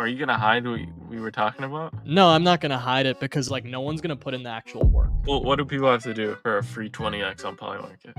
Are you gonna hide what we were talking about? No, I'm not gonna hide it because like no one's gonna put in the actual work. Well, what do people have to do for a free 20x on Polymarket?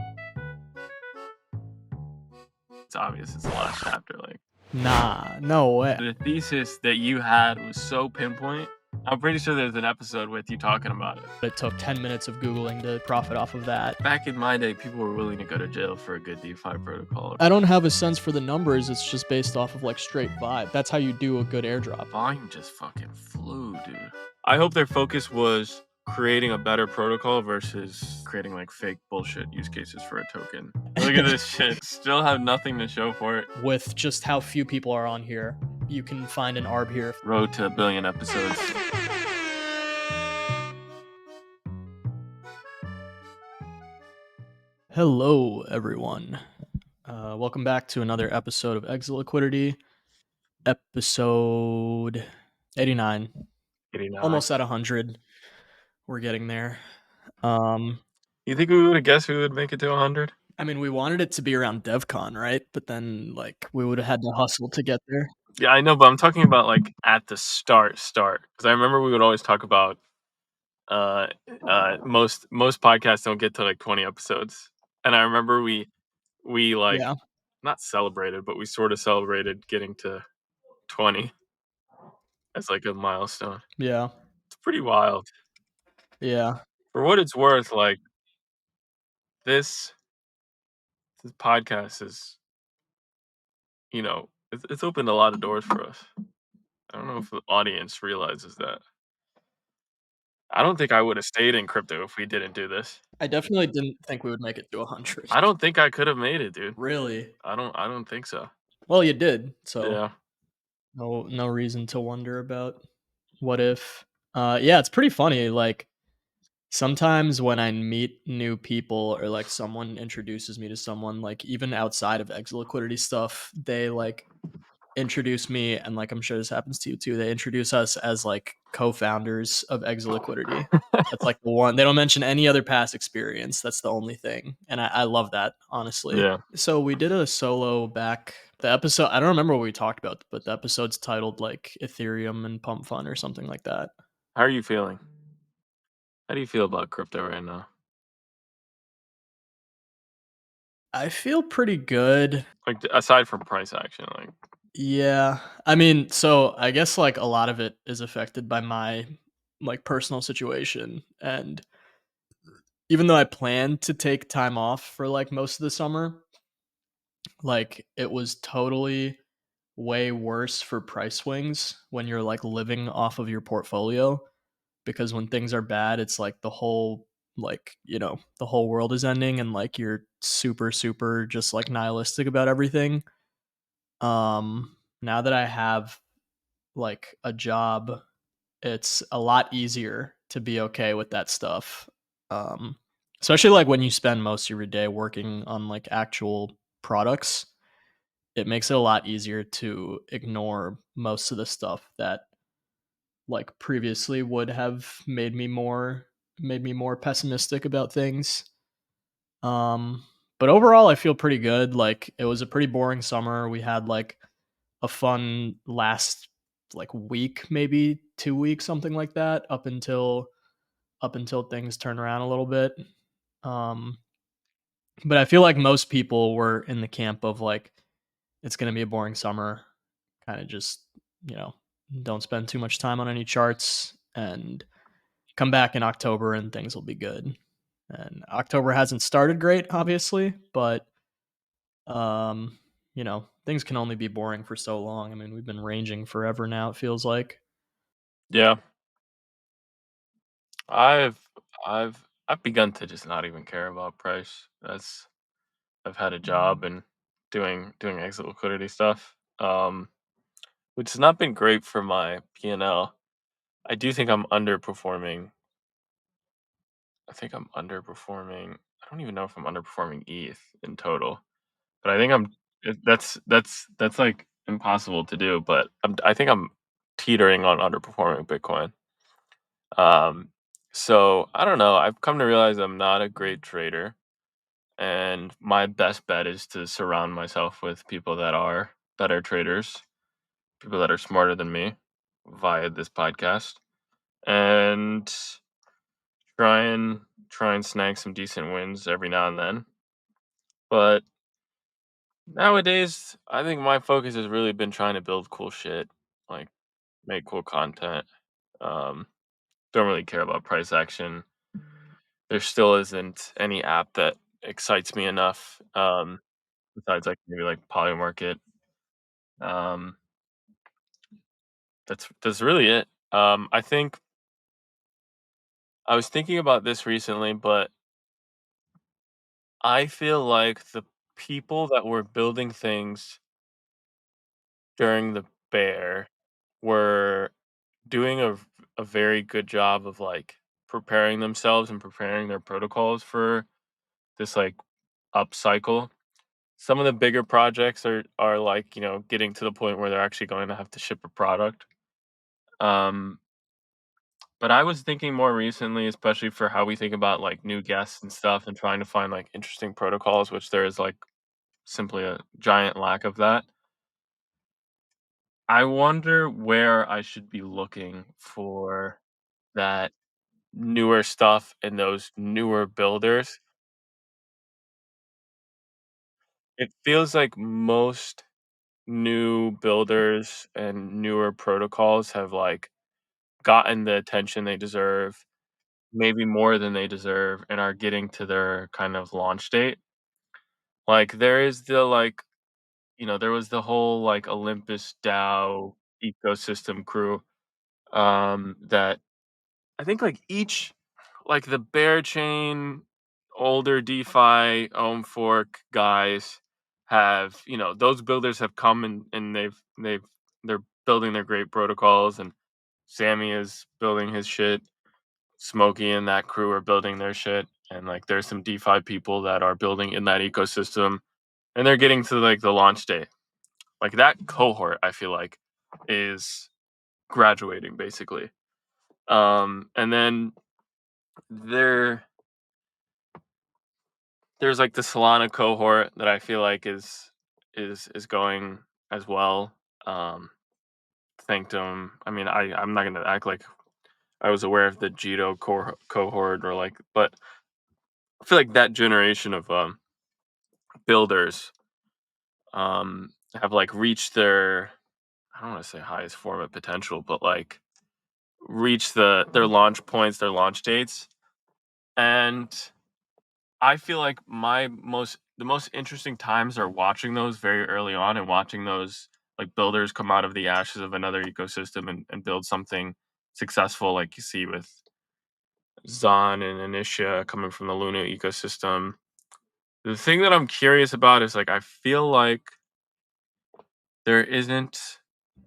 It's obvious. It's the last chapter. Like Nah, no way. the thesis that you had was so pinpoint. I'm pretty sure there's an episode with you talking about it. It took 10 minutes of Googling to profit off of that. Back in my day, people were willing to go to jail for a good DeFi protocol. I don't have a sense for the numbers. It's just based off of like straight vibe. That's how you do a good airdrop. Volume just fucking flew, dude. I hope their focus was creating a better protocol versus creating like fake bullshit use cases for a token. Look at this shit. Still have nothing to show for it. With just how few people are on here, you can find an ARB here. Road to 1 billion episodes. Hello, everyone. Welcome back to another episode of Exit Liquidity, episode 89. 89. Almost at 100. We're getting there. You think we would have guessed we would make it to 100? I mean, we wanted it to be around DevCon, right? But then, like, we would have had to hustle to get there. Yeah, I know, but I'm talking about like at the start. Because I remember we would always talk about most podcasts don't get to like 20 episodes. And I remember we like not celebrated, but we sort of celebrated getting to 20 as like a milestone. Yeah. It's pretty wild. Yeah. For what it's worth, like this podcast is, you know, it's opened a lot of doors for us. I don't know if the audience realizes that. I don't think I would have stayed in crypto if we didn't do this. I definitely didn't think we would make it to 100. I don't think I could have made it, dude. Really? I don't think so. Well, you did, so Yeah. no reason to wonder about what if. Yeah, it's pretty funny. Like sometimes when I meet new people or like someone introduces me to someone, like even outside of Exit Liquidity stuff, they like introduce me, and like I'm sure this happens to you too. They introduce us as like co-founders of Exit Liquidity. That's like the one. They don't mention any other past experience. That's the only thing, and I love that, honestly. Yeah. So we did a solo back. The episode, I don't remember what we talked about, but the episode's titled like Ethereum and Pump Fun or something like that. How are you feeling? How do you feel about crypto right now? I feel pretty good. Like aside from price action, like Yeah. I mean, so I guess like a lot of it is affected by my like personal situation, and even though I planned to take time off for like most of the summer, like it was totally way worse for price swings when you're like living off of your portfolio, because when things are bad, it's like the whole like, you know, the whole world is ending and like you're super just like nihilistic about everything. Now that I have like a job, it's a lot easier to be okay with that stuff. Especially like when you spend most of your day working on like actual products, it makes it a lot easier to ignore most of the stuff that like previously would have made me more pessimistic about things. But overall I feel pretty good. Like it was a pretty boring summer. We had like a fun last like week, maybe 2 weeks, something like that, up until things turn around a little bit. But I feel like most people were in the camp of like it's going to be a boring summer, kind of just, you know, don't spend too much time on any charts and come back in October and things will be good. And October hasn't started great, obviously, but you know, things can only be boring for so long. I mean, we've been ranging forever now, it feels like. yeah. I've begun to just not even care about price. I've had a job and doing exit liquidity stuff, which has not been great for my P&L. I do think I'm underperforming. I think I'm underperforming. I don't even know if I'm underperforming ETH in total, but I think that's like impossible to do. But I think I'm teetering on underperforming Bitcoin. So I don't know. I've come to realize I'm not a great trader, and my best bet is to surround myself with people that are better traders. people that are smarter than me via this podcast, and try and try and snag some decent wins every now and then. But nowadays, I think my focus has really been trying to build cool shit, like make cool content. Um, don't really care about price action. There still isn't any app that excites me enough. Besides like maybe like Polymarket. Um, that's really it. I think I was thinking about this recently, but I feel like the people that were building things during the bear were doing a very good job of like preparing themselves and preparing their protocols for this like up cycle. Some of the bigger projects are like, getting to the point where they're actually going to have to ship a product. Um, but I was thinking more recently, especially for how we think about like new guests and stuff and trying to find like interesting protocols, which there is like simply a giant lack of that. I wonder where I should be looking for that newer stuff and those newer builders. It feels like most new builders and newer protocols have like gotten the attention they deserve, maybe more than they deserve, and are getting to their kind of launch date. Like there is the like, there was the whole like Olympus DAO ecosystem crew that I think like each like the bear chain older DeFi ohm fork guys have, those builders have come and they're building their great protocols, and Sammy is building his shit. Smokey and that crew are building their shit, and like there's some DeFi people that are building in that ecosystem, and they're getting to like the launch day. Like that cohort, I feel like is graduating basically. And then there there's like the Solana cohort that I feel like is going as well. Um, thanked them. I mean, I'm not gonna act like I was aware of the Jito cohort or like, but I feel like that generation of builders have like reached their, I don't want to say highest form of potential, but like reach their launch points, their launch dates, and I feel like the most interesting times are watching those very early on and watching those like builders come out of the ashes of another ecosystem and build something successful, like you see with Zon and Initia coming from the Luna ecosystem. The thing that I'm curious about is like I feel like there isn't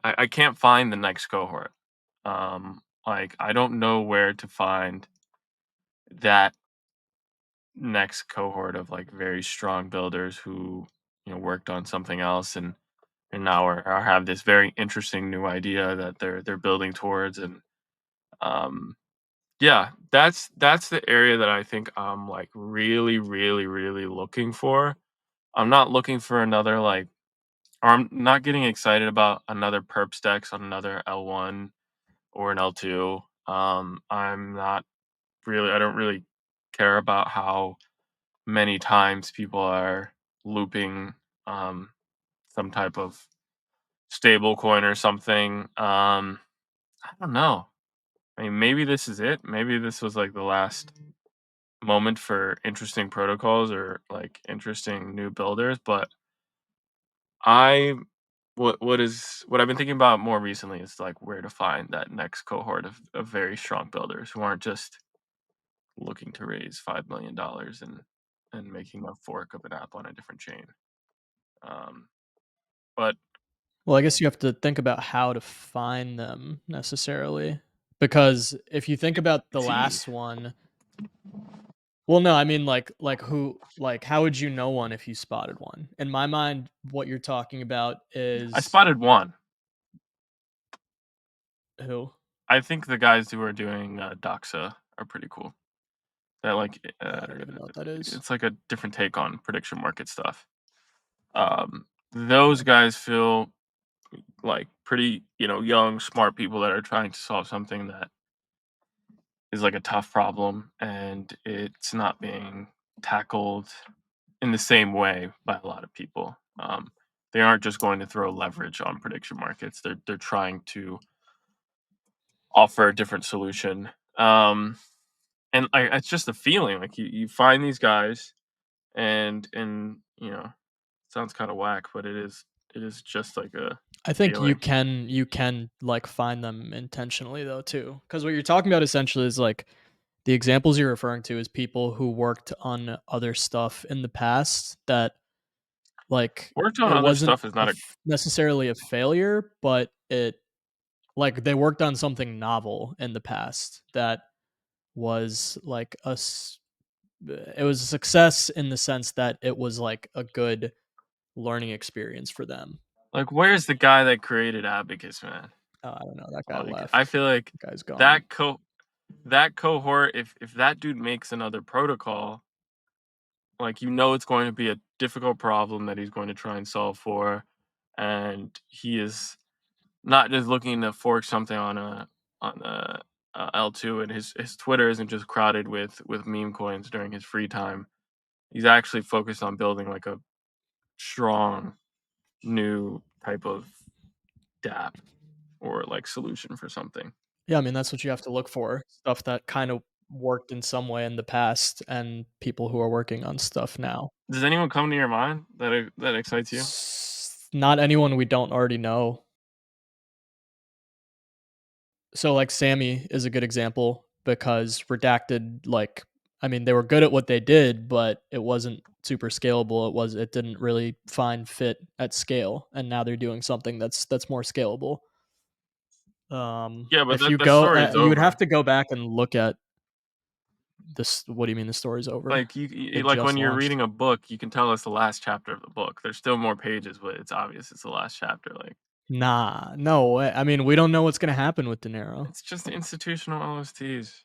I can't find the next cohort. Like I don't know where to find that next cohort of like very strong builders who worked on something else and now are have this very interesting new idea that they're building towards. And um yeah, that's the area that I think I'm like really really really looking for. I'm not looking for another like, or I'm not getting excited about another perp stacks on another L1 or an L2. I'm not really, I don't really care about how many times people are looping um, some type of stable coin or something. I don't know. I mean, maybe this is it. Maybe this was like the last moment for interesting protocols or like interesting new builders. But I, what I've been thinking about more recently is like where to find that next cohort of very strong builders who aren't just looking to raise $5 million and making a fork of an app on a different chain. Um, but Well, I guess you have to think about how to find them necessarily, because if you think about the it's easy. last one, well, no, I mean like who like how would you know one if you spotted one? In my mind, what you're talking about I is spotted one. who? I think the guys who are doing Doxa are pretty cool. That like I don't even know what that is. it's like a different take on prediction market stuff. Those guys feel like pretty, young, smart people that are trying to solve something that is like a tough problem and it's not being tackled in the same way by a lot of people. They aren't just going to throw leverage on prediction markets. They're trying to offer a different solution. Um, and it's just a feeling like you find these guys and sounds kind of whack, but it is just like a I think you feeling. can like find them intentionally though too, because what you're talking about essentially is like the examples you're referring to is people who worked on other stuff in the past that like Worked on it other wasn't stuff is not a necessarily a failure, but it like they worked on something novel in the past that was like it was a success in the sense that it was like a good learning experience for them. like where's the guy that created Abacus, man? I don't know. That guy Like I left. feel like That guy's gone. that co that cohort, if that dude makes another protocol, like it's going to be a difficult problem that he's going to try and solve for, and he is not just looking to fork something on a L2, and his Twitter isn't just crowded with meme coins during his free time. He's actually focused on building like a strong new type of DApp or like solution for something. Yeah, I mean, that's what you have to look for. Stuff that kind of worked in some way in the past and people who are working on stuff now. Does anyone come to your mind that excites you? Not anyone we don't already know. So, like, Sammy is a good example because Redacted, like, I mean, they were good at what they did, but it wasn't super scalable. It didn't really find fit at scale, and now they're doing something that's more scalable. Yeah, but If that you that go, story is you would have over. to go back and look at this. What do you mean the story's over? Like It like just when you're launched. reading a book, you can tell it's the last chapter of the book. There's still more pages, but it's obvious it's the last chapter. Like Nah, no way. I mean, we don't know what's gonna happen with De Niro. it's just institutional LSTs.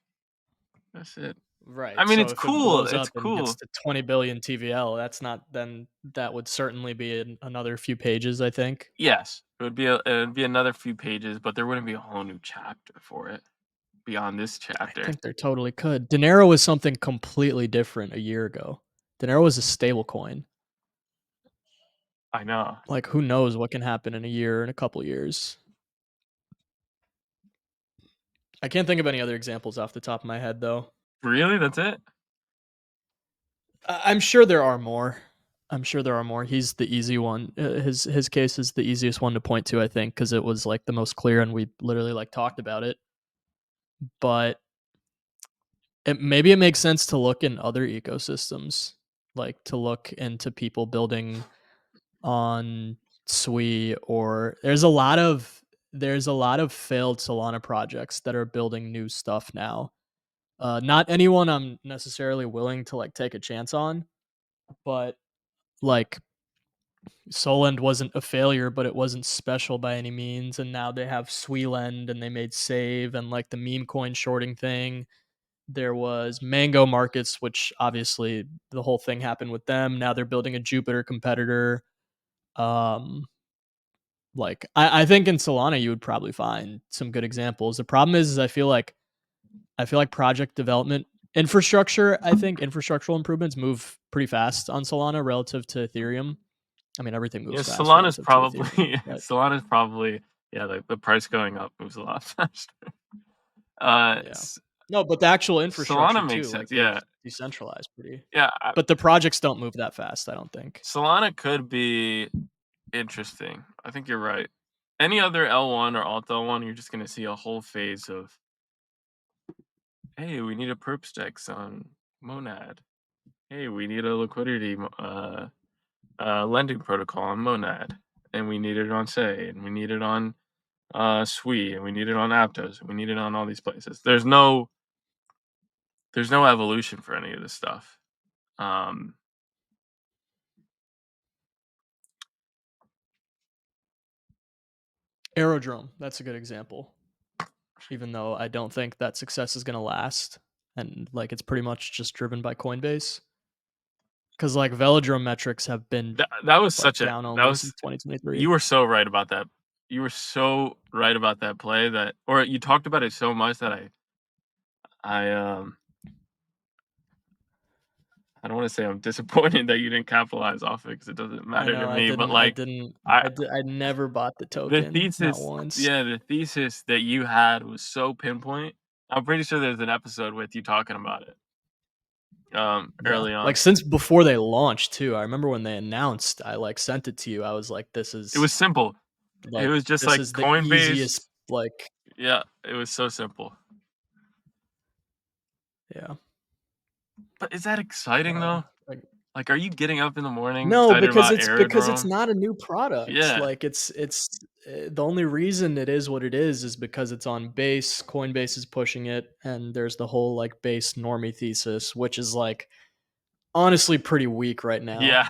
That's it. I Right. mean, So it's if it cool. blows It's up and gets cool. to 20 billion TVL, that's not then that would certainly be another few pages, I think. Yes, it would be another few pages, but there wouldn't be a whole new chapter for it beyond this I chapter. think there totally could. De Niro was something completely different a year ago. De Niro was a stable coin. I know. Like who knows what can happen in a year, in a couple years. I can't think of any other examples off the top of my head though. Really? That's it? I'm sure there are more. I'm sure there are more. He's the easy one. His case is the easiest one to point to, I think, because it was like the most clear, and we literally like talked about it. But maybe it makes sense to look in other ecosystems, like to look into people building on Sui, or there's a lot of failed Solana projects that are building new stuff now. Not anyone I'm necessarily willing to like take a chance on, but like Solend wasn't a failure, but it wasn't special by any means. And now they have Sweeland and they made Save and like the meme coin shorting thing. There was Mango Markets, which obviously the whole thing happened with them. Now they're building a Jupiter competitor. Um, like I think in Solana you would probably find some good examples. The problem is I feel like project development infrastructure. I think infrastructural improvements move pretty fast on Solana relative to Ethereum. I mean, everything Yeah, moves fast Solana's relative to probably Ethereum, but Solana's probably yeah, the price going up moves a lot faster. yeah. No, but the actual infrastructure Solana makes too, sense. like they've Yeah, decentralized pretty. yeah. But the projects don't move that fast, I don't think. Solana could be interesting. I think you're right. Any other L1 or Alt L1, you're just gonna see a whole phase of, hey, we need a perp stacks on Monad. Hey, we need a liquidity lending protocol on Monad, and we need it on Say, and we need it on Sui, and we need it on Aptos, and we need it on all these places. There's no evolution for any of this stuff. Um, Aerodrome, that's a good example. Even though I don't think that success is going to last, and like it's pretty much just driven by Coinbase, because like velodrome metrics have been that was like such a down that only since was 2023. you were so right about that you were so right about that play that, or you talked about it so much that I I don't want to say I'm disappointed that you didn't capitalize off it because it doesn't I matter to know me. But I like, didn't I I never bought the the token, not thesis, once. yeah, the thesis that you had was so pinpoint. I'm pretty sure there's an episode with you talking about it Yeah, early like, on. since before they launched too, I remember when they announced, I, like, sent it to you, I was like, It was simple. It was just this like is the easiest, Coinbase. like" Yeah, it was so simple. yeah, But is that exciting though? like Like, are you getting up in the morning no, excited about because it's Airdrop? not a new product, Yeah, like, the only reason it is what it is because it's on Base, Coinbase is pushing it, and there's the whole, like, Base normie thesis, which is, like, honestly pretty weak right now. yeah,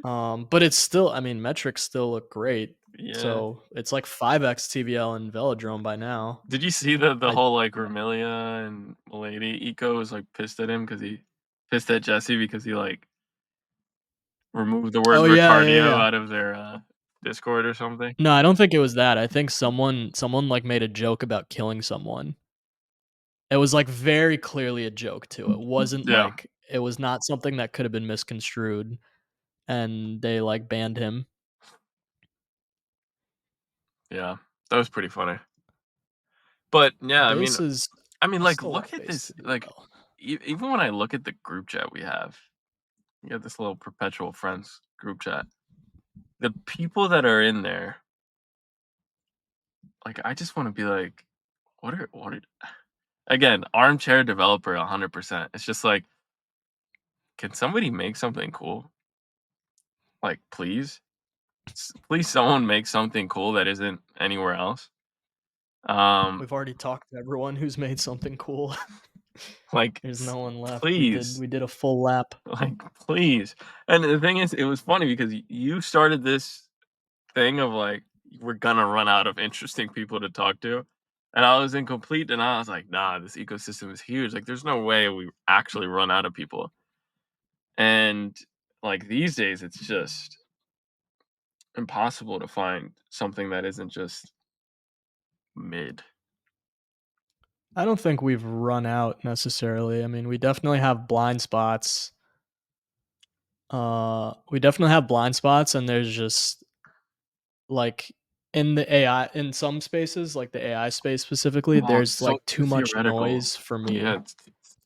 But it's still, I mean, metrics still look great. yeah. So it's like 5x TVL and Velodrome by now. Did you see the I whole like Ramilia and Milady Eco was like pissed at him because he pissed at Jesse because he like removed the word oh yeah, yeah, retardio yeah. out of their Discord or something? No, I don't think it was that. I think someone like made a joke about killing someone. It was like very clearly a joke too. It wasn't Yeah, like it was not something that could have been misconstrued and they like banned him. yeah, that was pretty funny. But yeah, Base is I mean, I like, still look want at base this. to do Like, well. even when I look at the group chat we have this little perpetual friends group chat. The people that are in there, like, I just want to be like, what are again, armchair developer 100%. It's just like, can somebody make something cool? Like, please? Please someone make something cool that isn't anywhere else. Um, We've already talked to everyone who's made something cool. like, There's no one left. please, We did a full lap. like, please. And the thing is, it was funny because you started this thing of like, we're gonna run out of interesting people to talk to. And I was in complete denial. I was like, nah, this ecosystem is huge. Like, there's no way we actually run out of people. And like these days, it's just impossible to find something that isn't just mid. I don't think we've run out necessarily. I mean, we definitely have blind spots. We definitely have blind spots, and there's just like in the AI in some spaces, like the AI space specifically, Well, it's there's so like too too much theoretical. noise for Yeah, me.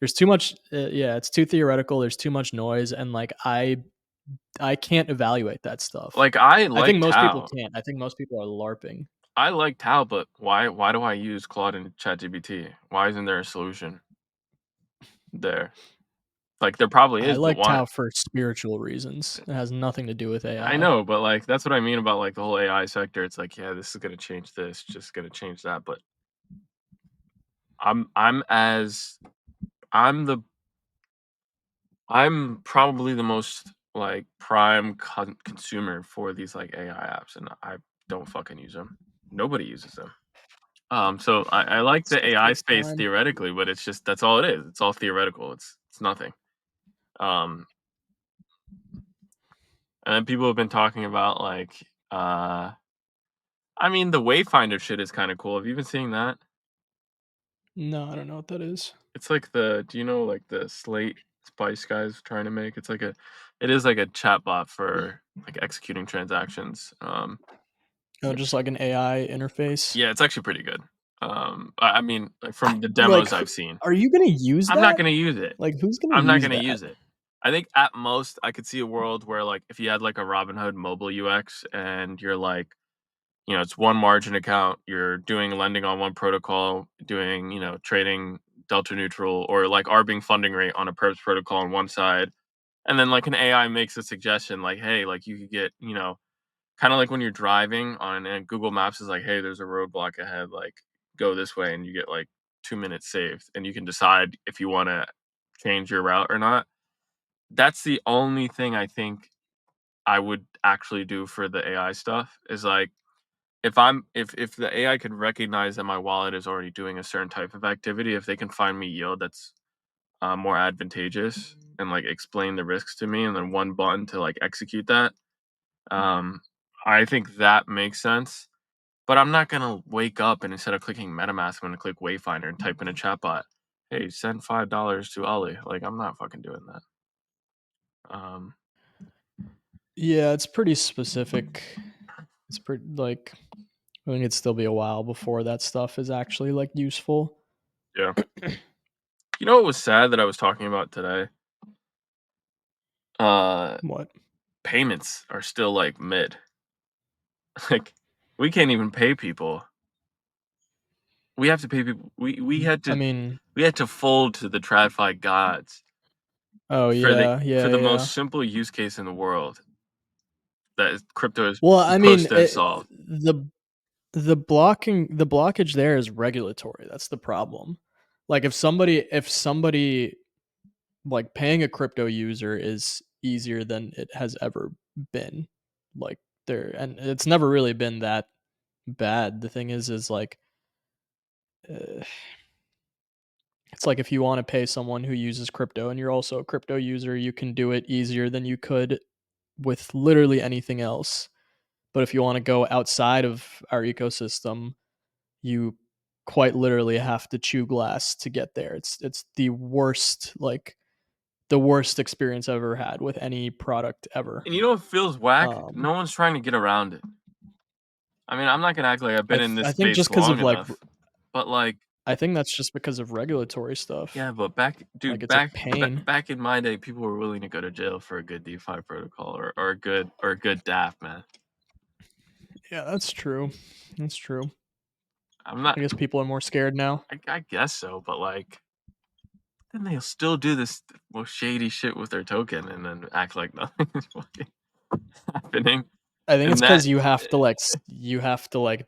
There's too much. Yeah, it's too theoretical. There's too much noise, and like I can't evaluate that stuff. like I I think like most people Tao. can't. I think most people are larping. I like Tao, but why do I use Claude and ChatGPT? Why isn't there a solution there? Like there probably I is, but like why? Tau for spiritual reasons. It has nothing to do with I AI. know, but like that's what I mean about like the whole AI sector. It's like, yeah, this is gonna change this, just gonna change that. But I'm as I'm the I'm probably the most like prime consumer for these like AI apps, and I don't fucking use them. Nobody uses them. So I like the Stuff AI takes space time. theoretically, but it's just that's all it is. It's all theoretical. It's nothing. Um, and then people have been talking about like, uh, I mean, the Wayfinder shit is kind of cool. Have you been seeing that? No, I don't know what that is. It's like the, do you know like the Slate Spice guys trying to make? It is like a chatbot for like executing transactions. Oh, just like an AI interface. Yeah, it's actually pretty good. I mean, like from the Like, demos I've seen. are you gonna use I'm not that? gonna use it. Like, who's gonna I'm not use gonna that? use it. I think at most I could see a world where like if you had like a Robinhood mobile UX and you're like, it's one margin account, you're doing lending on one protocol, doing, trading delta neutral or like arbing funding rate on a perps protocol on one side. And then like an AI makes a suggestion like, hey, like you could get, kind of like when you're driving on and Google Maps is like, hey, there's a roadblock ahead, like go this way, and you get like 2 minutes saved, and you can decide if you want to change your route or not. That's the only thing I think I would actually do for the AI stuff is like if the AI could recognize that my wallet is already doing a certain type of activity, if they can find me yield that's more advantageous and like explain the risks to me, and then one button to like execute that. Um, I think that makes sense. But I'm not gonna wake up and instead of clicking MetaMask, I'm gonna click Wayfinder and type in a chatbot, "Hey, send $5 to Ollie." Like, I'm not fucking doing that. Um, Yeah, it's pretty specific. It's pretty like I think it'd still be a while before that stuff is actually like useful. yeah. You know what was sad that I was talking about today? Uh, What? payments are still like mid. Like, we can't even pay people. We have to pay people. We had I to mean, we had to fold to the TradFi gods oh yeah, for yeah, the yeah. most simple use case in the world that crypto is Well, I mean, supposed to have solved. the blockage there is regulatory. That's the problem. Like if somebody like paying a crypto user is easier than it has ever been. Like there and it's never really been that bad. The thing is like uh, it's like if you want to pay someone who uses crypto and you're also a crypto user, you can do it easier than you could with literally anything else. But if you want to go outside of our ecosystem, you quite literally have to chew glass to get there. It's the worst experience I've ever had with any product ever. And you know what feels whack? Um, No one's trying to get around it. I mean, I'm not gonna act like I've been in this I think space just because long of enough, but like, I think that's just because of regulatory stuff. yeah, but Like dude, it's a pain. back in my day, people were willing to go to jail for a good DeFi protocol or a good DApp, man. Yeah, that's true. That's true. I'm not. I guess people are more scared now. I guess so, but like, then they'll still do this most shady shit with their token and then act like nothing is fucking happening. I think it's And that, because you have to like.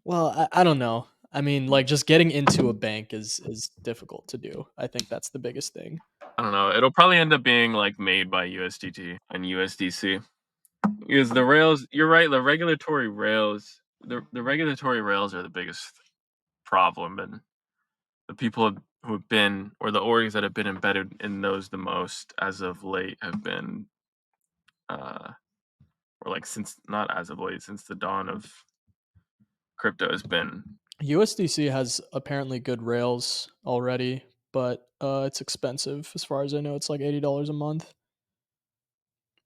Well, I don't know. I mean, like just getting into a bank is difficult to do. I think that's the biggest thing. I don't know. It'll probably end up being like made by USDT and USDC. Because the rails, you're right. The regulatory rails are the biggest problem, and the people who have been, or the orgs that have been embedded in those the most as of late have been, uh, or like since not as of late, since the dawn of crypto has been. USDC has apparently good rails already, but it's expensive. As far as I know, it's like $80 a month,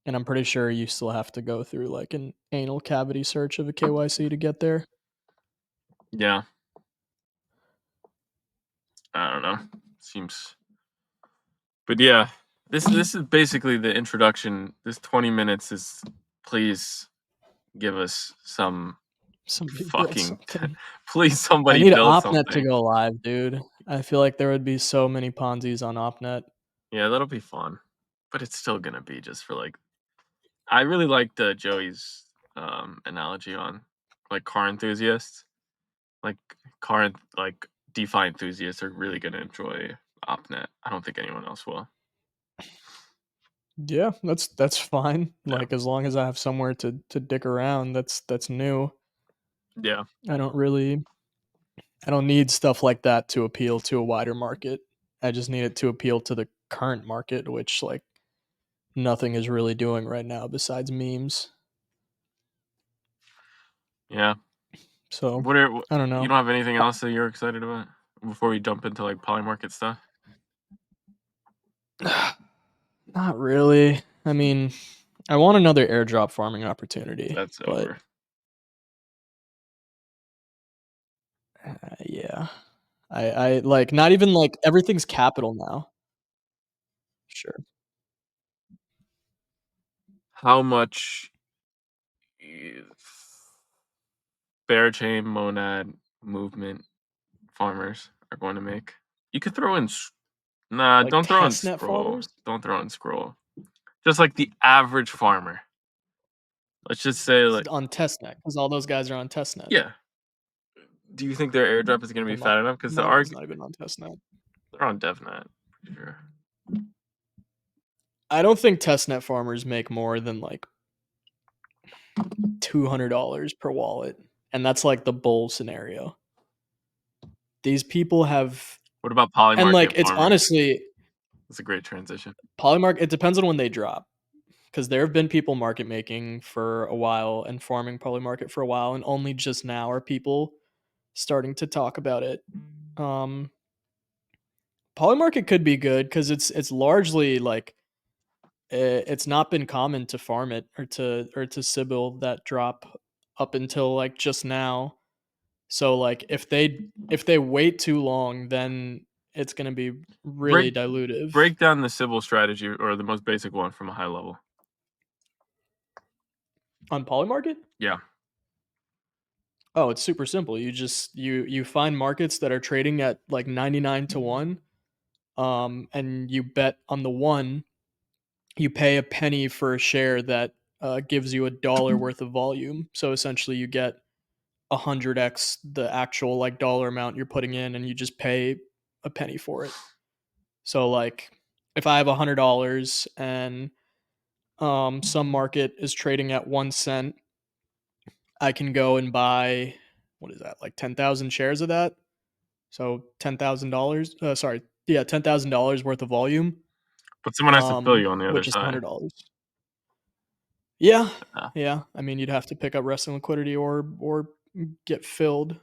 and I'm pretty sure you still have to go through like an anal cavity search of a KYC to get there. Yeah, I don't know. Seems, but yeah, this is basically the introduction. This 20 minutes is please give us some Somebody build fucking something. please I somebody need build OpNet to something. go live, dude. I feel like there would be so many Ponzi's on OpNet. Yeah, that'll be fun. But it's still gonna be just for like I really liked Joey's analogy on like car enthusiasts. Like like DeFi enthusiasts are really gonna enjoy OpNet. I don't think anyone else will. Yeah, that's fine. Yeah. Like as long as I have somewhere to dick around, that's new. Yeah. I don't really I don't need stuff like that to appeal to a wider market. I just need it to appeal to the current market, which like nothing is really doing right now besides memes. Yeah. So What are I don't you know. don't have anything Uh, else that you're excited about before we jump into like Polymarket stuff? Not really. I mean, I want another airdrop farming opportunity, That's but over. yeah. I like not even like everything's capital now. Sure. How much bear chain monad movement farmers are going to make? You could throw in nah, Like don't throw in testnet scroll. farmers Don't throw in scroll. Just like the average farmer. Let's just say like on testnet because all those guys are on testnet. yeah. Do you think their airdrop is going to The be fat enough? Because monad's not even on testnet. they're on DevNet. Pretty sure. I don't think testnet farmers make more than like $200 per wallet, and that's like the bull scenario. These people have, What about and like Polymarket it's farmers? honestly That's a great transition. Polymark. It depends on when they drop. because there have been people market making for a while and farming Polymarket for a while, and only just now are people starting to talk about it. Um, Polymarket could be good because it's largely like it's not been common to farm it or to Sybil that drop up until like just now. So like if they wait too long, then it's gonna be Break really dilutive break down the Sybil strategy or the most basic one from a high level. on Polymarket. Yeah. Oh, it's super simple. You find markets that are trading at like 99 to 1, and you bet on the one. You pay a penny for a share that gives you $1 worth of volume. So essentially, you get 100x the actual like dollar amount you're putting in, and you just pay a penny for it. So like, if I have $100 and some market is trading at 1 cent, I can go and buy, what is that, like 10,000 shares of that. So $10,000. Sorry, yeah, $10,000 worth of volume. But someone has to fill you on the other Which is side. $100. Yeah, Yeah. yeah. I mean, you'd have to pick up resting liquidity or get filled.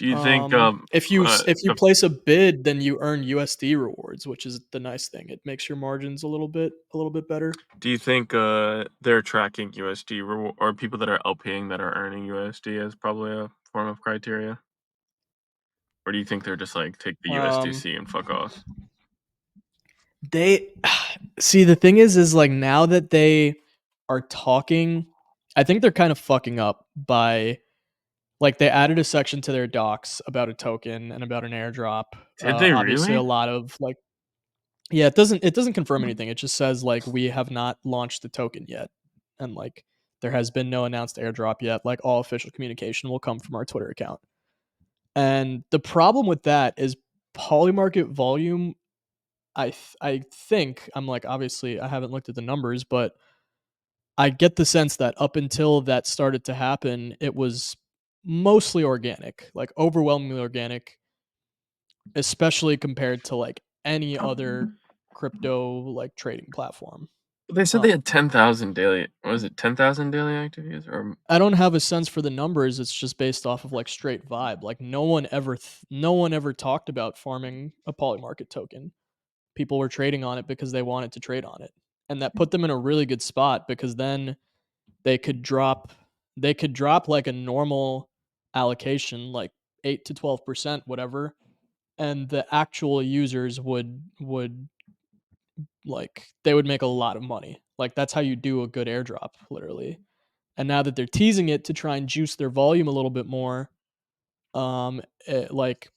Do you think If you place a bid, then you earn USD rewards, which is the nice thing. It makes your margins a little bit better. they're tracking USD or people that are LPing that are earning USD as probably a form of criteria? Or do you think they're just like take the Um, USDC and fuck off? they see the thing is like now that they are talking, I think they're kind of fucking up by like they added a section to their docs about a token and about an airdrop. Did they Obviously, a really? lot of like yeah, it doesn't confirm anything. It just says like we have not launched the token yet, and like there has been no announced airdrop yet. Like all official communication will come from our Twitter account. And the problem with that is Polymarket volume. I think I'm like obviously I haven't looked at the numbers, but I get the sense that up until that started to happen, it was mostly organic, like overwhelmingly organic, especially compared to like any other crypto like trading platform. They said Um, they had 10,000 daily. Was it 10,000 daily active users? Or I don't have a sense for the numbers. It's just based off of like straight vibe. Like no one ever talked about farming a Polymarket token. People were trading on it because they wanted to trade on it, and that put them in a really good spot because then they could drop they could drop like a normal allocation, like 8 to 12%, whatever, and the actual users would like they would make a lot of money. Like that's how you do a good airdrop, literally. And now that they're teasing it to try and juice their volume a little bit more, like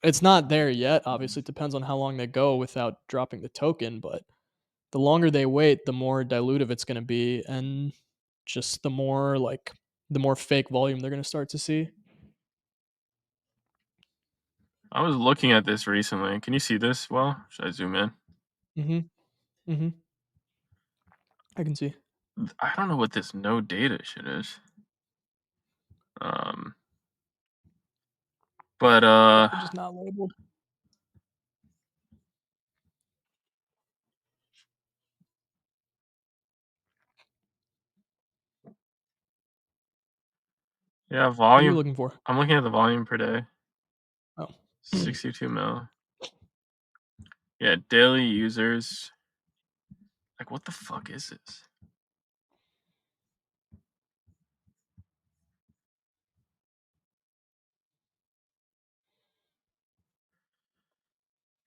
it's not there yet. Obviously, it depends on how long they go without dropping the token, but the longer they wait, the more dilutive it's going to be, and just the more fake volume they're going to start to see. I was looking at this recently. Can you see this well? Should I zoom in? Mhm. Mhm. I can see. I don't know what this no data shit is. Um, but Probably just not labeled. yeah, What are you volume. looking for? I'm looking at the volume per day. Oh. 62 mil. Yeah, daily users. Like, what the fuck is this?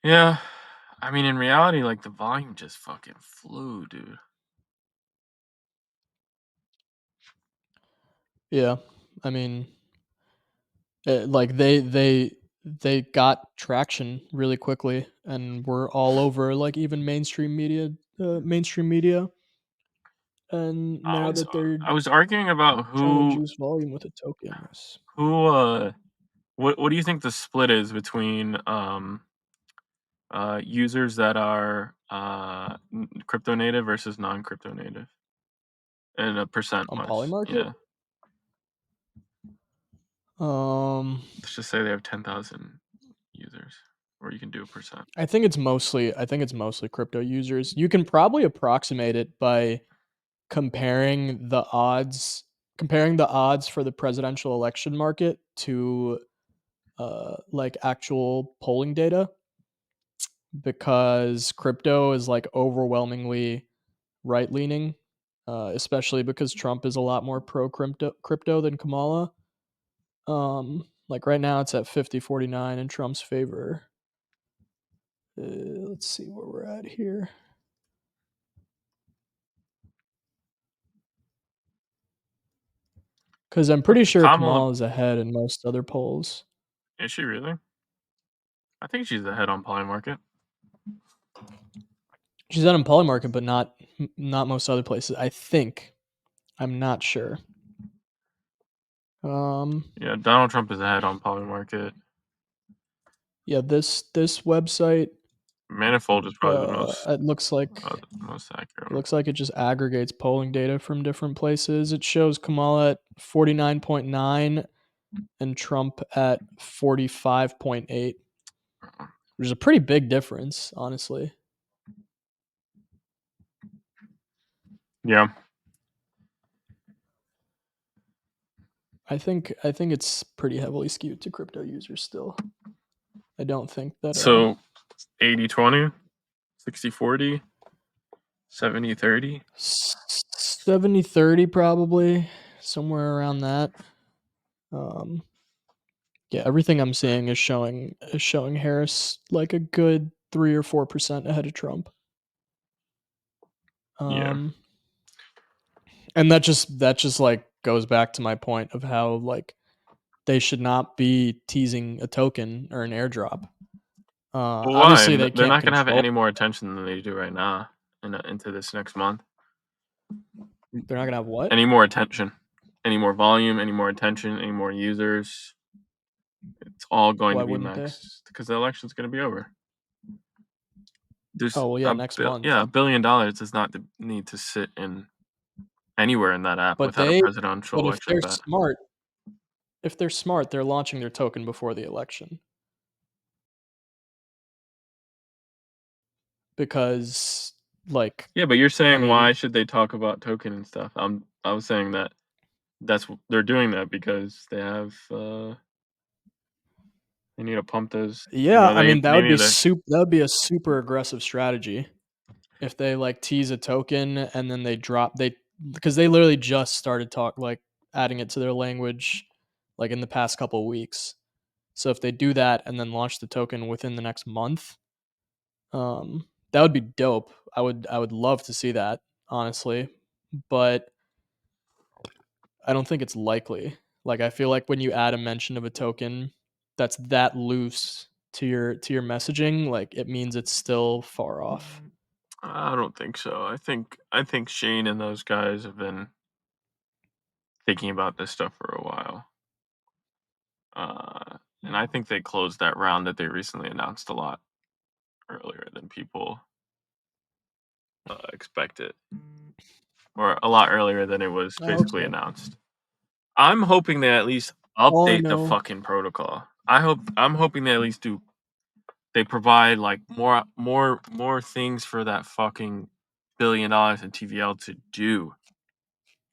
Yeah, I mean, in reality, like the volume just fucking flew, dude. Yeah. I mean, like they got traction really quickly and were all over like even mainstream media, and I now was that they're I was arguing about trying to juice volume with the tokens. who what do you think the split is between users that are crypto native versus non crypto native and a percent On wise? Polymarket? Yeah, Um, let's just say they have 10,000 users. or you can do a percent. I think it's mostly crypto users. You can probably approximate it by comparing the odds comparing the odds for the presidential election market to like actual polling data, because crypto is like overwhelmingly right leaning, especially because Trump is a lot more pro crypto than Kamala. Like right now it's at 50-49 in Trump's favor. Let's see where we're at here. Because I'm But pretty sure Kamala, Kamala is ahead in most other polls. is she really? I think she's ahead on Polymarket. She's out in Polymarket, but not most other places. I think. I'm not sure. Um, Yeah, Donald Trump is ahead on Polymarket. yeah, this website, Manifold is probably it looks like the most accurate it one. looks like it just aggregates polling data from different places. It shows Kamala at 49.9 and Trump at 45.8, which is a pretty big difference, honestly. Yeah. I think it's pretty heavily skewed to crypto users still. I don't think that So 80-20, 60-40, 70-30. 70-30 probably, somewhere around that. Um, yeah, everything I'm seeing is showing Harris like a good 3 or 4% ahead of Trump. Yeah. Um, and that just like goes back to my point of how like they should not be teasing a token or an airdrop. Well, why? Obviously they They're can't not going to have control. any more attention than they do right now into this next month. They're not gonna have what? Any more attention, any more volume, any more attention, any more users. It's all going Why to be wouldn't they? next because the election's going to be over. There's Oh well, yeah, next month. $1 billion does not need to sit in anywhere in that app But without a they, presidential but election event. if they're smart, they're launching their token before the election, because, like, Yeah, but you're I saying why mean, should they talk about token and stuff? I was saying that they're doing that because they need to pump those. yeah, I mean They need to. that would be a super aggressive strategy if they like tease a token and then they because they literally just started adding it to their language like in the past couple of weeks. So if they do that and then launch the token within the next month, that would be dope. I would love to see that, honestly, but I don't think it's likely. Like I feel like when you add a mention of a token that's that loose to your messaging, like it means it's still far off. I don't think so. I think Shane and those guys have been thinking about this stuff for a while. And I think they closed that round that they recently announced a lot earlier than people expected, or a lot earlier than it was I hope basically so. announced. I'm hoping they at least All I update the know, fucking protocol. I'm hoping they at least do. They provide like more things for that fucking $1 billion in TVL to do.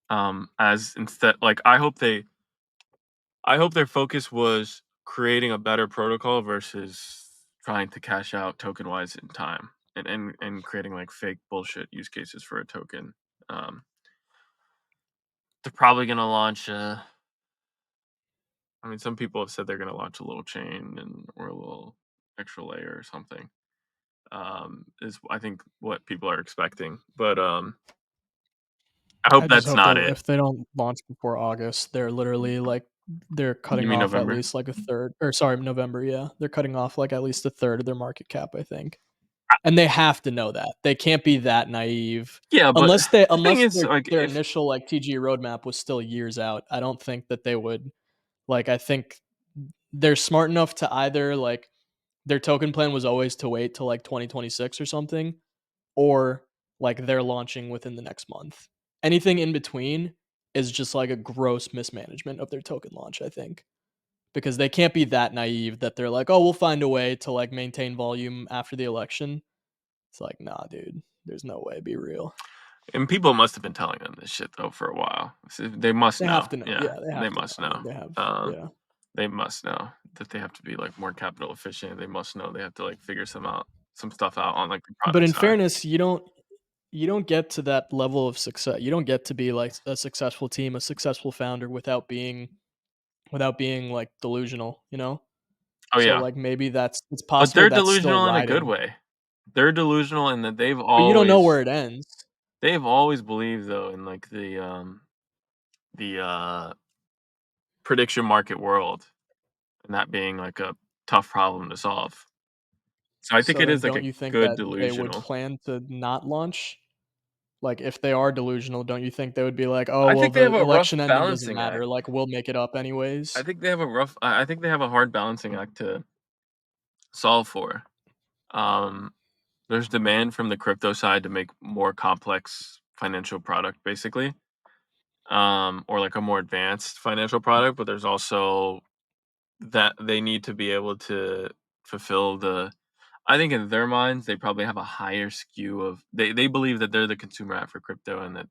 As instead, like I hope their focus was creating a better protocol versus trying to cash out token wise in time and creating like fake bullshit use cases for a token. Um, they're probably gonna launch. I mean, some people have said they're gonna launch a little chain or a little extra layer or something. Is I think what people are expecting, but I hope I just that's hope they not it. if they don't launch before August, they're literally like they're You cutting mean off at November? least like a third, or sorry, November, yeah. They're cutting off like at least a third of their market cap, I think. And they have to know that. They can't be that naive. Yeah, but the thing Unless is, their like, their if initial like TG roadmap was still years out. I don't think that they would, like, I think they're smart enough to either like their token plan was always to wait till like 2026 or something, or like they're launching within the next month. Anything in between is just like a gross mismanagement of their token launch, I think, because they can't be that naive that they're like, "Oh, we'll find a way to, like, maintain volume after the election." It's like, "Nah, dude. There's no way. Be real." And people must have been telling them this shit though for a while. So they must They have know. to know. Yeah, Yeah, they they have to must know. I mean, know. they have Um, yeah. they must know that they have to be like more capital efficient. They must know they have to like figure some stuff out on like the But product in side. fairness, you don't get to that level of success. You don't get to be like a successful team, a successful founder without being like delusional, you know? Oh So yeah, like maybe it's but possible they're that's still delusional in a good riding, way. They're delusional in that but you don't know where it ends. they've always believed though in like the prediction market world and that being like a tough problem to solve. So I think So it then is like a don't you think good that they would delusional. plan to not launch? Like if they are delusional, don't you think they would be like, "Oh, I well think they the have a rough election ending doesn't balancing matter. act. Like we'll make it up I anyways." think they have a rough I think they have a hard balancing act to solve for. Um, there's demand from the crypto side to make more complex financial product basically, or like a more advanced financial product, but there's also that they need to be able to fulfill the I think in their minds, they probably have a higher skew of they believe that they're the consumer app for crypto and that,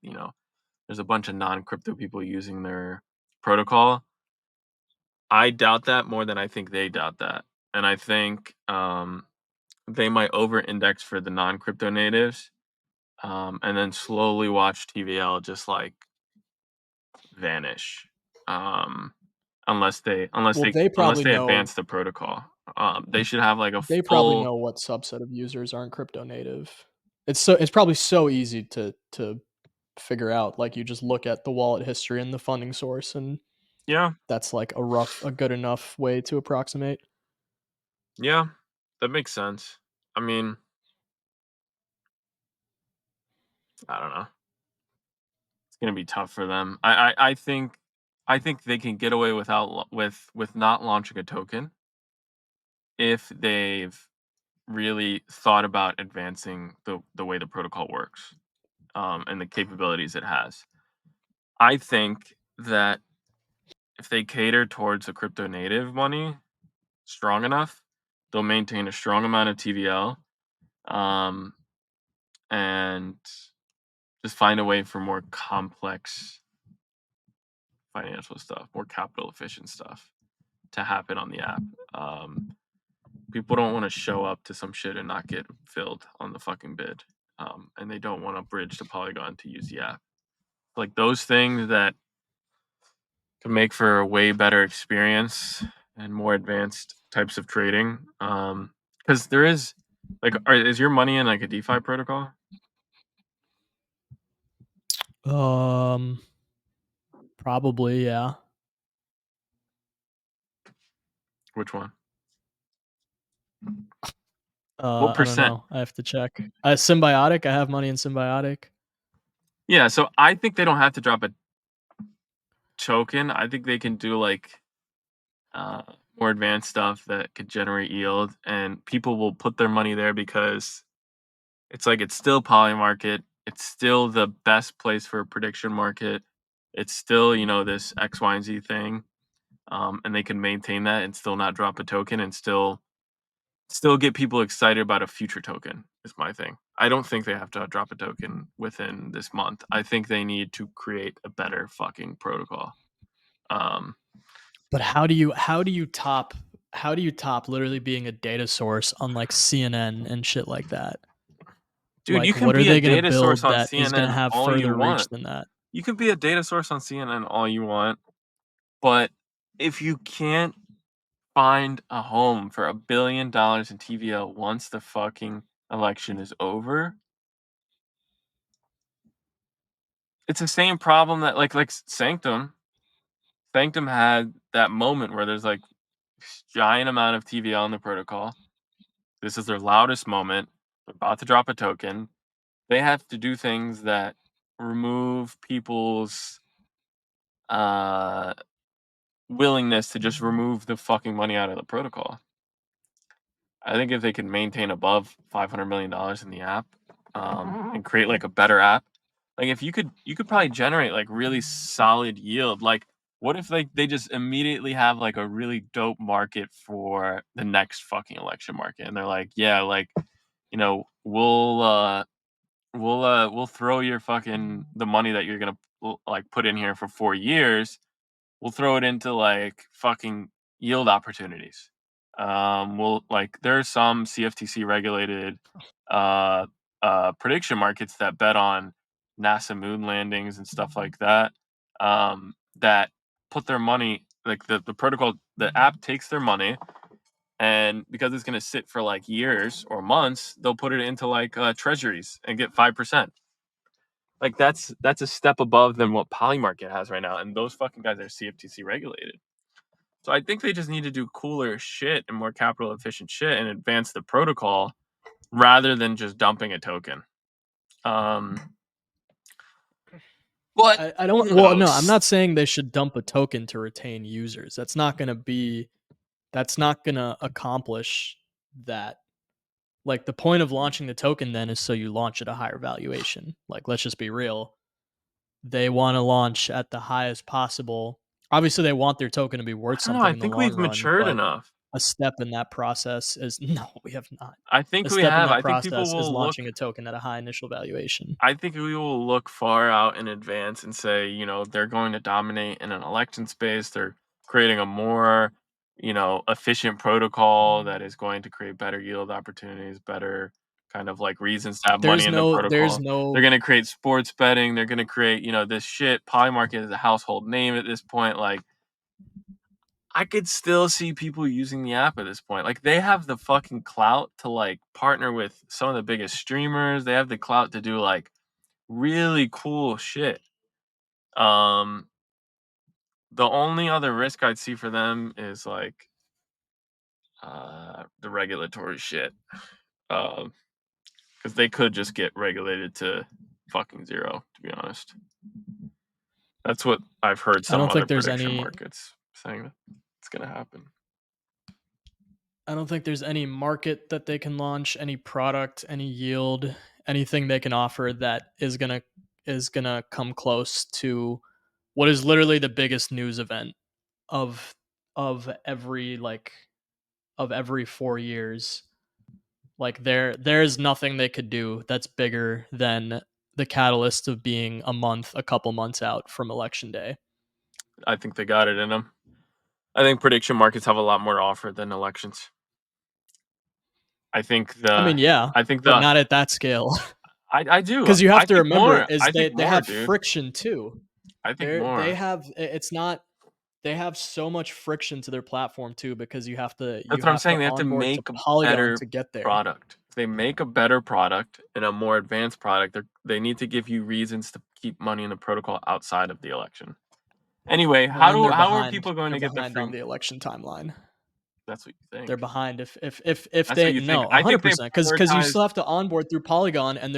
there's a bunch of non-crypto people using their protocol. I doubt that more than I think they doubt that. And I think they might over-index for the non-crypto natives, and then slowly watch TVL just like vanish, um, Well, they unless probably they know advance the protocol. They should have like a they probably full know what subset of users aren't crypto native. It's probably so easy to figure out. Like you just look at the wallet history and the funding source, and yeah, that's like a good enough way to approximate. yeah, that makes sense. I mean, I don't know. It's gonna be tough for them. I think they can get away without with not launching a token if they've really thought about advancing the way the protocol works, and the capabilities it has. I think that if they cater towards a crypto native money strong enough, they'll maintain a strong amount of TVL, um, and just find a way for more complex financial stuff, more capital efficient stuff to happen on the app. Um, People don't want to show up to some shit and not get filled on the fucking bid. And they don't want to bridge to Polygon to use the app. Like those things that can make for a way better experience and more advanced types of trading. Because there is like, is your money in like a DeFi protocol? Um, Probably, yeah. Which one? What I don't percent? know. I have to check. Symbiotic. I have money in Symbiotic. Yeah, so I think they don't have to drop a token. I think they can do like uh, more advanced stuff that could generate yield, and people will put their money there because it's still Polymarket. It's still the best place for a prediction market. It's still this X, Y, and Z thing, and they can maintain that and still not drop a token and still get people excited about a future token. Is my thing. I don't think they have to drop a token within this month. I think they need to create a better fucking protocol. Um, But how do you top literally being a data source on like CNN and shit like that? Dude, you Like, can what are be a they gonna data source build on that is gonna CNN have all you further reach want. than that? You can be a data source on CNN all you want, but if you can't find a home for $1 billion in TVL once the fucking election is over, it's the same problem that like Sanctum. Sanctum had that moment where there's like giant amount of TVL in the protocol. This is their loudest moment. They're about to drop a token. They have to do things that remove people's uh willingness to just remove the fucking money out of the protocol. I think if they could maintain above $500 million in the app, and create like a better app, like if you could probably generate like really solid yield. Like What if they just immediately have like a really dope market for the next fucking election market, and they're like, yeah, like we'll throw your fucking the money that you're gonna like put in here for 4 years. We'll throw it into like fucking yield opportunities. We'll like there's some CFTC regulated uh prediction markets that bet on NASA moon landings and stuff like that. That put their money like the protocol the app takes their money, and because it's going to sit for like years or months, they'll put it into like treasuries and get 5%. Like that's a step above than what Polymarket has right now, and those fucking guys are CFTC regulated. So I think they just need to do cooler shit and more capital efficient shit and advance the protocol rather than just dumping a token. Um, but I don't. who Well, no, I'm knows? not saying they should dump a token to retain users. That's not going to be. That's not going to accomplish that. Like the point of launching the token then is so you launch at a higher valuation. Like let's just be real. They want to launch at the highest possible. Obviously, they want their token to be I worth don't know. I something in the think long we've run, matured but enough. a step in that process is no, we have not. I think A we step in have. that I think people process is will look launching a token at a high initial valuation. I think we will look far out in advance and say, they're going to dominate in an election space. They're creating a more, efficient protocol that is going to create better yield opportunities, better kind of like reasons to have money in the There's protocol. They're no going to create sports betting. They're going to create, this shit. Polymarket is a household name at this point. Like, I could still see people using the app at this point. Like, they have the fucking clout to like partner with some of the biggest streamers. They have the clout to do like really cool shit. Um, the only other risk I'd see for them is like the regulatory shit. Because they could just get regulated to fucking zero. To be honest, that's what I've heard I some don't other think there's prediction any markets saying that it's gonna happen. I don't think there's any market that they can launch, any product, any yield, anything they can offer that is gonna come close to what is literally the biggest news event of of every like of every 4 years. Like there's nothing they could do that's bigger than the catalyst of being a couple months out from election day. I think they got it in them. I think prediction markets have a lot more to offer than elections. I think I the mean, yeah, I think but the not at that scale. I do. Because you have I to think remember more. is I think they more, have dude. friction too. I think They more. have it's not they have so much friction to their platform too because you That's what I'm have to saying, they have to onboard to make a Polygon better to get there. product. If they make a better product and a more advanced product, they need to give you reasons to keep money in the protocol outside of the election. Anyway, Well, then how are people going they're to get their behind free on the election timeline. That's what you They're think. behind if That's what they you think. no, I think they 100% because you prioritize still have to onboard through Polygon and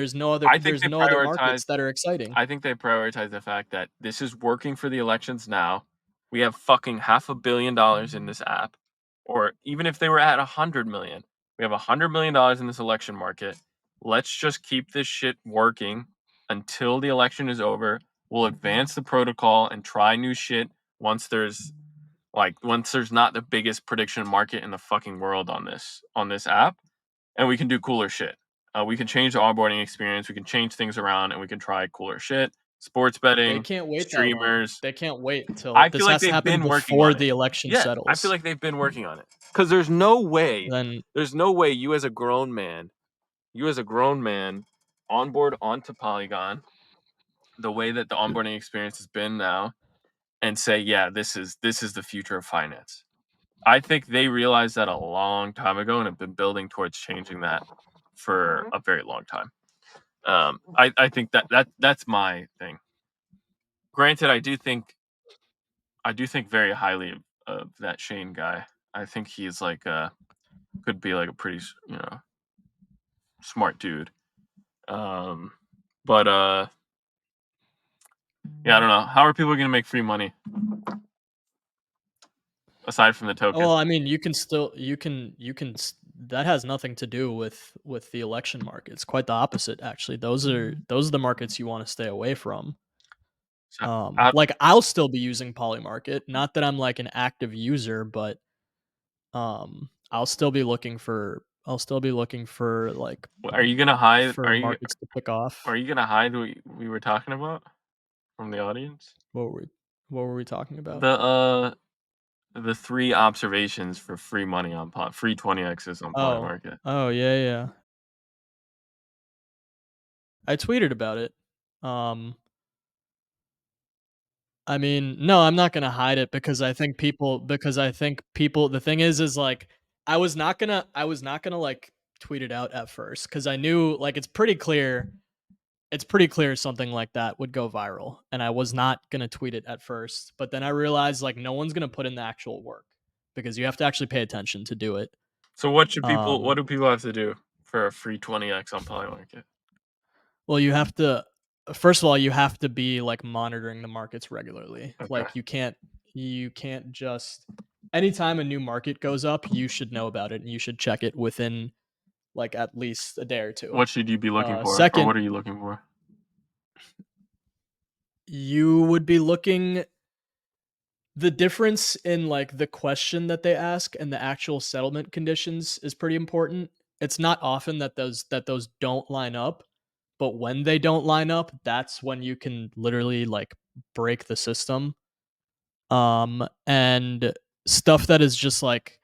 I think there's they no other prioritize markets that are exciting. I think they prioritize the fact that this is working for the elections now. We have fucking $500 million in this app. Or even if they were at 100 million, we have $100 million in this election market. Let's just keep this shit working until the election is over. We'll advance the protocol and try new shit once there's not the biggest prediction market in the fucking world on this app, and we can do cooler shit. We can change the onboarding experience. We can change things around, and we can try cooler shit. Sports They betting, can't wait that long. streamers. They can't wait till I this feel like has to they've happen been working before on it. the election Yeah, I feel settles. like they've been working on it because Then there's no way you as a grown man, onboard onto Polygon the way that the onboarding experience has been now, and say, yeah, this is the future of finance. I think they realized that a long time ago and have been building towards changing that for a very long time. I think that's my thing. Granted, I do think very highly of that Shane guy. I think he's like could be like a pretty smart dude. Um, but yeah, I don't know. How are people gonna make free money aside from the token? well, I mean, that has nothing to do with the election markets. Quite the opposite, actually. Those are the markets you want to stay away from. So, out Like, I'll still be using Polymarket, not that I'm, like, an active user, but, I'll still be looking for, like, are you gonna hide? for markets to pick Are off. you gonna hide what we were talking about from the audience? What were we what were we talking about? The 3 observations for free money on free 20x's on Oh. Polymarket. Oh, yeah, yeah. I tweeted about it. Um, I mean, no, I'm not gonna hide it because I think people the thing is, like, I was not gonna, like, tweet it out at first because I knew, like, it's pretty clear something like that would go viral, and I was not gonna tweet it at first, but then I realized, like, no one's gonna put in the actual work because you have to actually pay attention to do it. So what Um, do people have to do for a free 20x on Polymarket? well, you have to first of all, you have to be, like, monitoring the markets regularly. Okay. Like, you can't just anytime a new market goes up, you should know about it, and you should check it within, like, at least a day or 2. What should you be looking for, or Second, what are you looking for? you would be looking the difference in, like, the question that they ask and the actual settlement conditions is pretty important. It's not often that those don't line up, but when they don't line up, that's when you can literally, like, break the system. And stuff that is just, like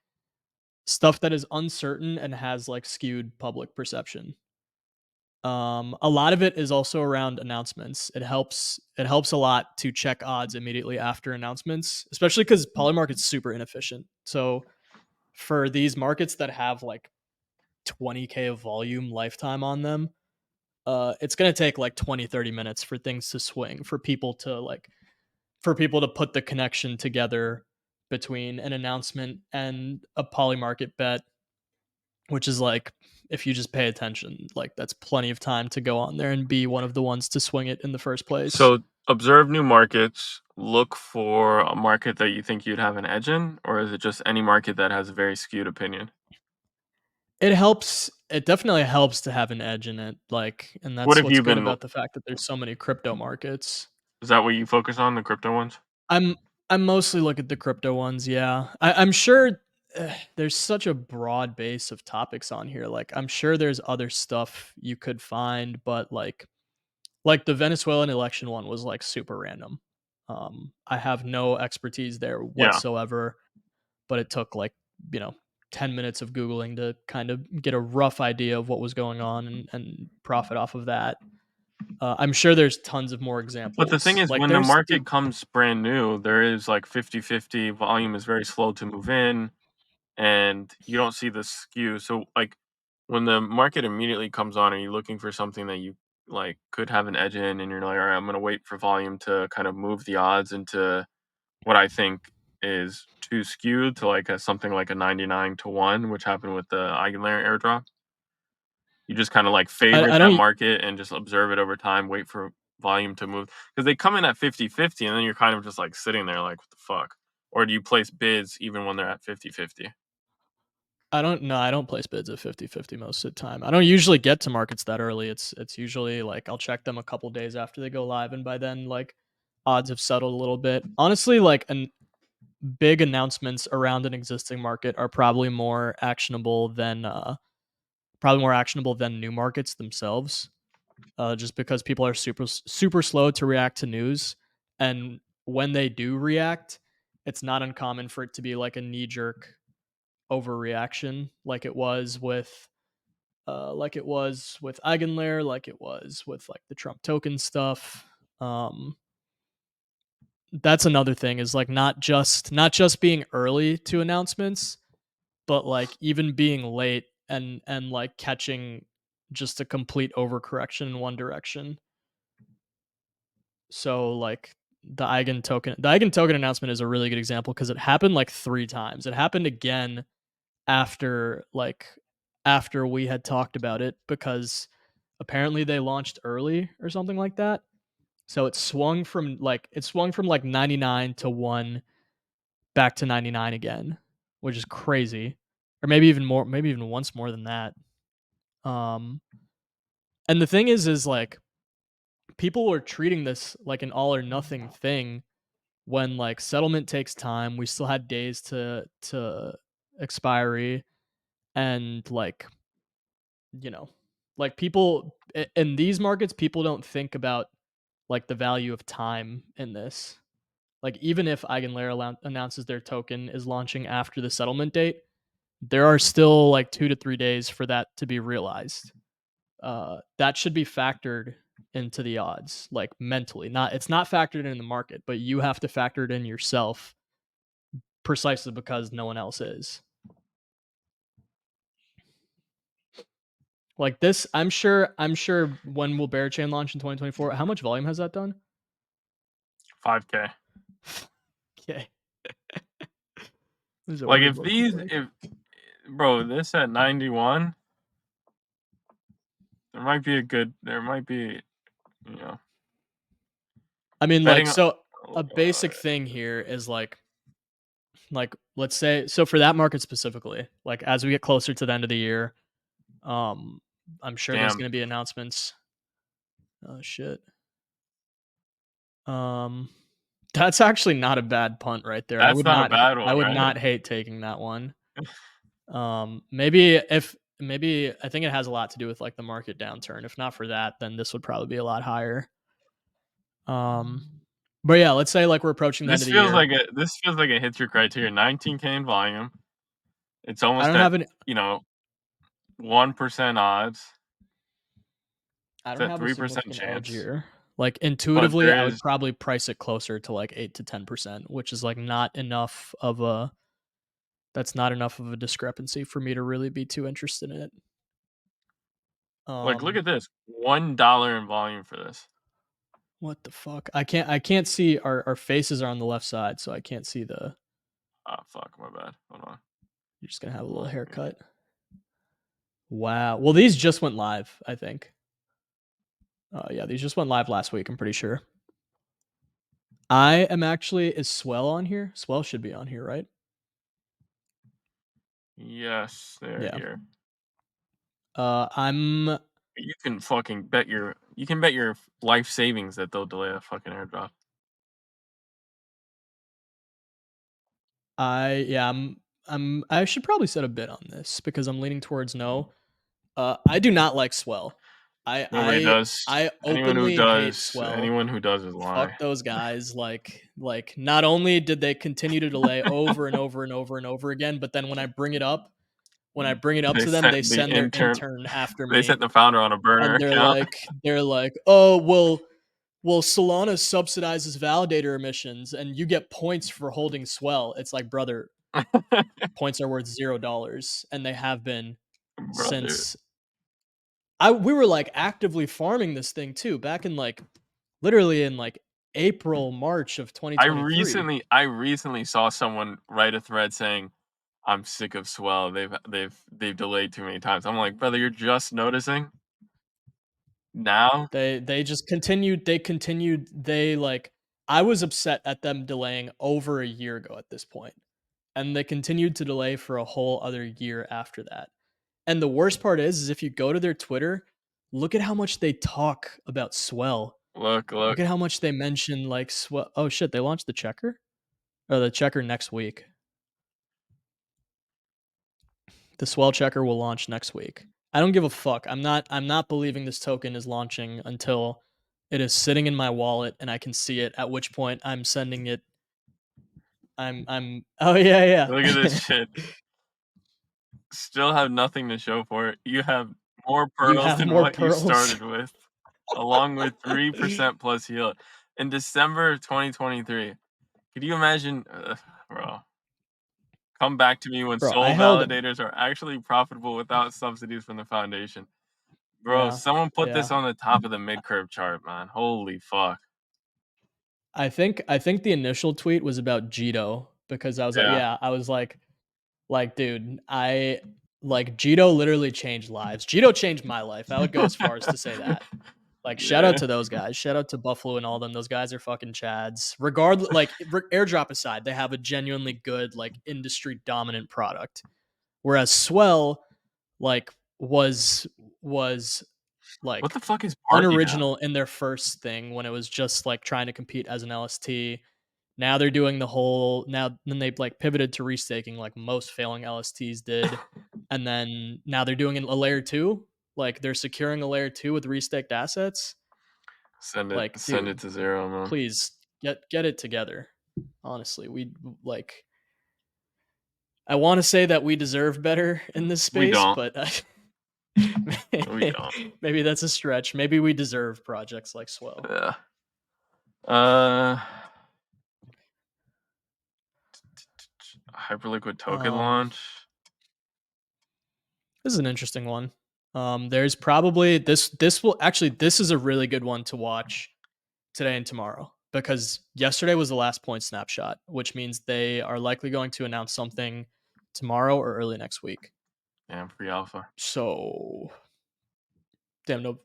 stuff that is uncertain and has, like, skewed public perception. A lot of it is also around announcements. It helps a lot to check odds immediately after announcements, especially because Polymarket's super inefficient. So for these markets that have like 20K of volume lifetime on them, it's gonna take like 20, 30 minutes for things to swing, for people to put the connection together between an announcement and a Polymarket bet, which is like if you just pay attention, like that's plenty of time to go on there and be one of the ones to swing it in the first place. So observe new markets, look for a market that you think you'd have an edge in, or is it just any market that has a very skewed opinion? It definitely helps to have an edge in it, like, and What that's have what's you good been about the fact that there's so many crypto markets. is that what you focus on, the crypto ones? I'm I mostly look at the crypto ones, yeah. I'm sure there's such a broad base of topics on here. Like I'm sure there's other stuff you could find, but like the Venezuelan election one was like super random. I have no expertise there Yeah. whatsoever, but it took like, you know, 10 minutes of Googling to kind of get a rough idea of what was going on and profit off of that. I'm sure there's tons of more But the thing examples. is, Like when the there's market comes brand new, there is like 50-50. Volume is very slow to move in, and you don't see the skew. So, like, when the market immediately comes on, are you looking for something that you like could have an edge in, and you're like, all right, I'm gonna wait for volume to kind of move the odds into what I think is too skewed to like a something like a 99-1, which happened with the Eigenlayer airdrop. You just kind of like favorite I that don't market and just observe it over time, wait for volume to move because they come in at 50-50, and then you're kind of just like sitting there like, what the fuck? Or do you place bids even when they're at 50-50? I don't know. I don't place bids at 50-50 most of the time. I don't usually get to markets that early. It's usually like I'll check them a couple days after they go live, and by then like odds have settled a little bit. Honestly, like an big announcements around an existing market are probably more actionable than new markets themselves. Just because people are super slow to react to news, and when they do react, it's not uncommon for it to be like a knee jerk overreaction, like it was with Eigenlayer, like it was with like the Trump token stuff. Um, that's another thing is like not just being early to announcements, but like even being late and like catching just a complete overcorrection in one direction. So like the Eigen token announcement is a really good example because it happened like 3 times. It happened again after after we had talked about it because apparently they launched early or something like that. So it swung from like 99 to 1 back to 99 again, which is crazy. Or maybe even more, maybe even once more than that. Um and the thing is like people were treating this like an all or nothing thing when like settlement takes time. We still had days to expiry and like, you know, like people in these markets, people don't think about like the value of time in this. Like even if Eigenlayer announces their token is launching after the settlement date, there are still like 2 to 3 days for that to be realized. That should be factored into the odds, like mentally. Not it's not factored in the market, but you have to factor it in yourself precisely because no one else is. Like this, I'm sure when will Bear Chain launch in 2024? How much volume has that done? 5K. Okay. What does the Like order if book look these, like? if bro, this at 91, there might be, you know, I mean, like, betting. so a basic thing here is like let's say so for that market specifically, like as we get closer to the end of the year, um, I'm sure there's Damn, gonna be announcements. Oh shit. Um, that's actually not a bad punt right there. that's not a bad I one, would right? not hate taking that one. Maybe if maybe I think it has a lot to do with like the market downturn. If not for that, then this would probably be a lot higher. Um, but yeah, let's say like we're approaching the end of the year. This feels like it hits your criteria. 19K in volume. It's I almost don't at, have any. 1% odds. I It's don't at have a 3% significant edge chance. here. Like But intuitively, there I would is probably price it closer to like 8 to 10%, which is like not enough of a that's not enough of a discrepancy for me to really be too interested in it. like, look Um, at this. $1 in volume for this. what the fuck? I can't see our faces are on the left side, so I can't see the. Oh fuck, my bad. Hold on. You're just gonna have a little Let me haircut. Wow. Well, these just went live, I think. Yeah, these just went live last week, I'm pretty sure. I am actually is Swell on here? Swell should be on here, right? Yes, they're Yeah. here. I'm You can bet your life savings that they'll delay a fucking airdrop. I yeah, I should probably set a bid on this because I'm leaning towards no. I do not like Swell. I Nobody I does. I openly hate Swell. Anyone who does is lying. Fuck those guys. Like not only did they continue to delay over and over and over and over again, but then when I bring it up They to them, they sent the send their intern intern after they me sent the founder on a burner and account. they're like, "Oh, well Solana subsidizes validator emissions and you get points for holding Swell." It's like, brother, points are worth $0 and they have been Brother. since I we were like actively farming this thing too back in like literally in like April, March of I 2023. recently I recently saw someone write a thread saying, "I'm sick of Swell. They've delayed too many times." I'm like, "Brother, you're just noticing now?" They like I was upset at them delaying over a year ago at this point. And they continued to delay for a whole other year after that. And the worst part is if you go to their Twitter, look at how much they talk about Swell. Look, look. Look at how much they mention like Swell. Oh shit, they launched the checker? Or the checker next week. The Swell checker will launch next week. I don't give a fuck. I'm not believing this token is launching until it is sitting in my wallet and I can see it, at which point I'm sending it. I'm oh yeah, Look at this yeah. shit. Still have nothing to show for it. You have more You pearls have than more what you pearls. started with, along with 3% plus yield. In December of 2023, could you imagine, bro? Come back to me when Bro, I sole held validators are actually profitable without subsidies from the foundation. Bro, yeah, someone put yeah. this on the top of the mid curve chart, man. Holy fuck. I think the initial tweet was about Jito because I was like, Yeah. yeah, I was like, dude, I like Jito literally changed lives. Jito changed my life. I would go as far as to say that. Like, shout out Yeah. to those guys. Shout out to Buffalo and all them. Those guys are fucking chads. Regardless, like airdrop aside, they have a genuinely good, like, industry dominant product. Whereas Swell, like, was What like the fuck is party now? unoriginal in their first thing when it was just like trying to compete as an LST. Now they're doing the whole now then they like pivoted to restaking like most failing LSTs did. And then now they're doing a layer two. Like they're securing a layer two with restaked assets. Like, Send it dude, to zero, man. please get it together. Honestly, we like I want to say that we deserve better in this We space, don't. but We don't. maybe that's a stretch. Maybe we deserve projects like Swell. Yeah. Uh, Hyperliquid token Um, launch. this is an interesting one. There's probably this will actually this is a really good one to watch today and tomorrow because yesterday was the last point snapshot, which means they are likely going to announce something tomorrow or early next week. Damn, free alpha. So, damn, no,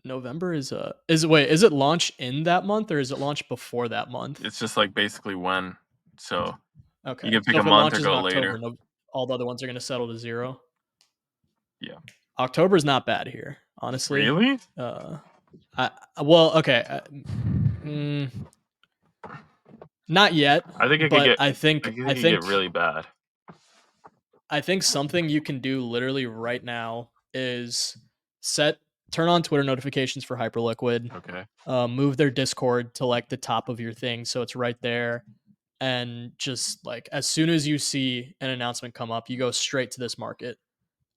November is wait, is it launch in that month or is it launch before that month? It's just like basically when. So you Okay, can pick so a if it month or launches in go October, later. no, all the other ones are going to settle to zero. Yeah. October's not bad here, honestly. Really? Uh, I well, okay, mm, not yet, I think it could but get. I think it could get really bad. I think something you can do literally right now is turn on Twitter notifications for Hyperliquid, Okay. move their Discord to like the top of your thing so it's right there, and just like as soon as you see an announcement come up, you go straight to this market.